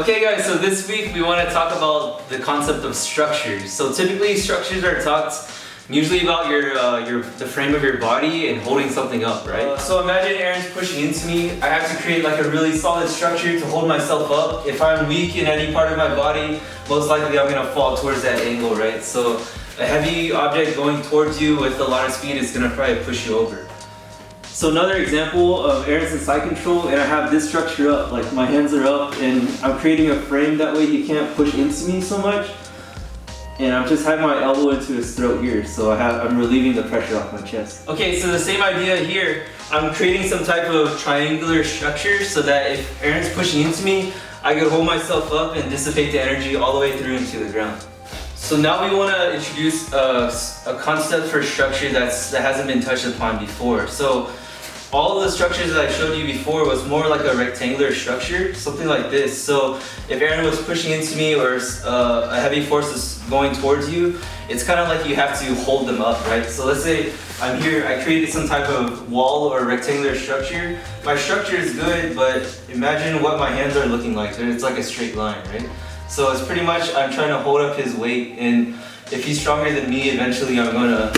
Okay guys, so this week we want to talk about the concept of structures. So typically structures are talked usually about the frame of your body and holding something up, right? So imagine Aaron's pushing into me. I have to create like a really solid structure to hold myself up. If I'm weak in any part of my body, most likely I'm gonna fall towards that angle, right? So a heavy object going towards you with a lot of speed is gonna probably push you over. So another example of Aaron's in side control, and I have this structure up, like my hands are up, and I'm creating a frame that way he can't push into me so much. And I'm just having my elbow into his throat here, so I'm relieving the pressure off my chest. Okay, so the same idea here. I'm creating some type of triangular structure so that if Aaron's pushing into me, I could hold myself up and dissipate the energy all the way through into the ground. So now we want to introduce a concept for structure that hasn't been touched upon before. So all of the structures that I showed you before was more like a rectangular structure, something like this. So if Aaron was pushing into me or a heavy force is going towards you, it's kind of like you have to hold them up, right? So let's say I'm here, I created some type of wall or rectangular structure. My structure is good, but imagine what my hands are looking like. It's like a straight line, right? So it's pretty much I'm trying to hold up his weight, and if he's stronger than me, eventually I'm gonna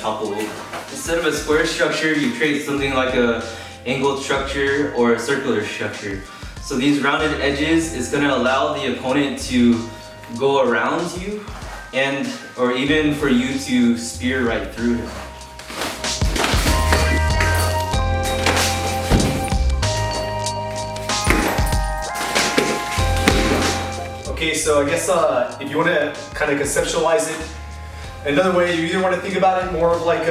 topple over. Instead of a square structure, you create something like a angled structure or a circular structure. So these rounded edges is going to allow the opponent to go around you or even for you to spear right through him. Okay, so I guess if you want to kind of conceptualize it, another way, you either want to think about it more of like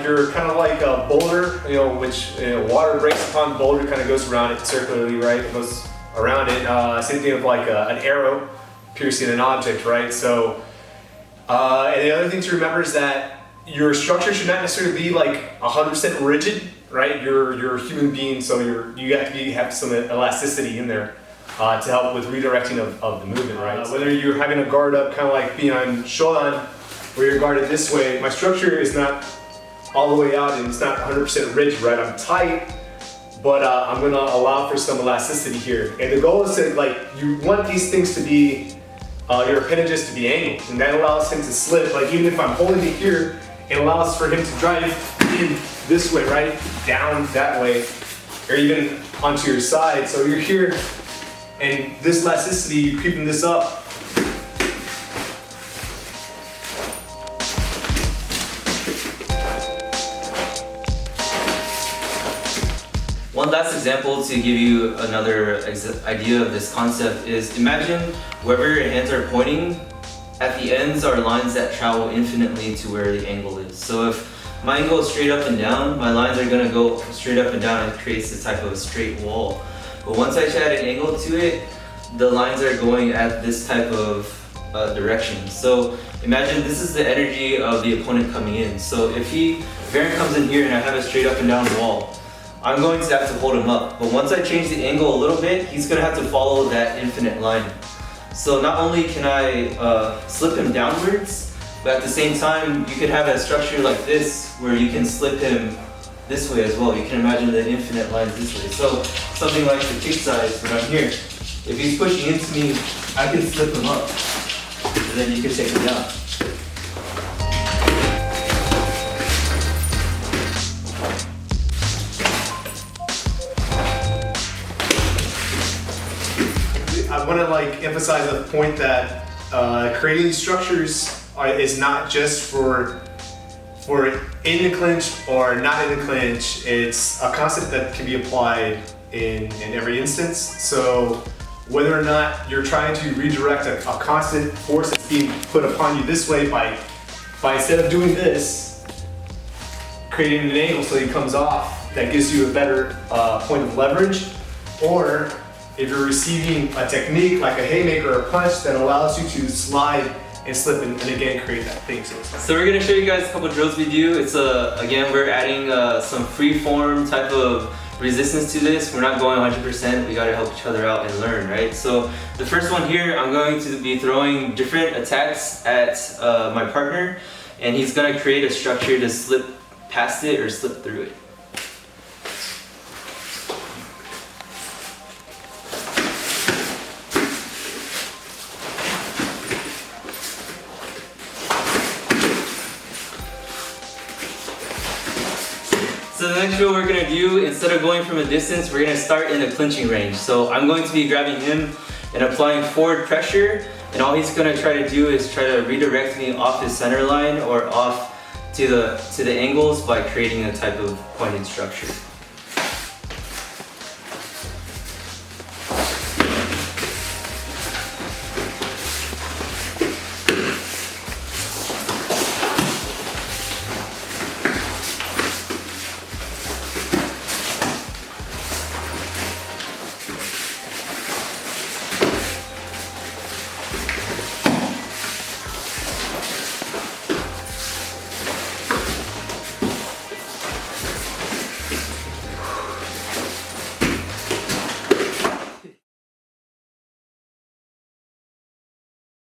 you're kind of like a boulder, which water breaks upon boulder, kind of goes around it circularly, right? It goes around it. Same thing of like an arrow piercing an object, right? So, and the other thing to remember is that your structure should not necessarily be like 100% rigid, right? You're a human being, so you have to have some elasticity in there to help with redirecting of the movement, right? Whether you're having a guard up, kind of like being on Shodan, where you're guarded this way, my structure is not all the way out and it's not 100% rigid, right? I'm tight, but I'm gonna allow for some elasticity here. And the goal is that you want these things to be, your appendages to be angled, and that allows him to slip. Like even if I'm holding it here, it allows for him to drive in this way, right? Down that way, or even onto your side. So you're here, and this elasticity, you're creeping this up. One last example to give you another idea of this concept is imagine wherever your hands are pointing, at the ends are lines that travel infinitely to where the angle is. So if my angle is straight up and down, my lines are going to go straight up and down, and it creates this type of straight wall. But once I add an angle to it, the lines are going at this type of direction. So imagine this is the energy of the opponent coming in. So if Aaron comes in here and I have a straight up and down wall, I'm going to have to hold him up. But once I change the angle a little bit, he's going to have to follow that infinite line. So not only can I slip him downwards, but at the same time, you could have a structure like this where you can slip him this way as well. You can imagine the infinite lines this way. So something like the kick size when I'm here. If he's pushing into me, I can slip him up, and then you can take him down. I want to emphasize the point that creating these structures is not just for in the clinch or not in the clinch. It's a concept that can be applied in every instance. So whether or not you're trying to redirect a constant force that's being put upon you this way by instead of doing this, creating an angle so he comes off, that gives you a better point of leverage, or if you're receiving a technique like a haymaker or a punch that allows you to slide and slip and again create that thing. So we're gonna show you guys a couple drills we do. It's again, we're adding some free form type of resistance to this. We're not going 100%, we gotta help each other out and learn, right? So the first one here, I'm going to be throwing different attacks at my partner, and he's gonna create a structure to slip past it or slip through it. drill we're gonna do, instead of going from a distance, we're gonna start in the clinching range. So I'm going to be grabbing him and applying forward pressure, and all he's gonna try to do is try to redirect me off his center line or off to the angles by creating a type of pointed structure.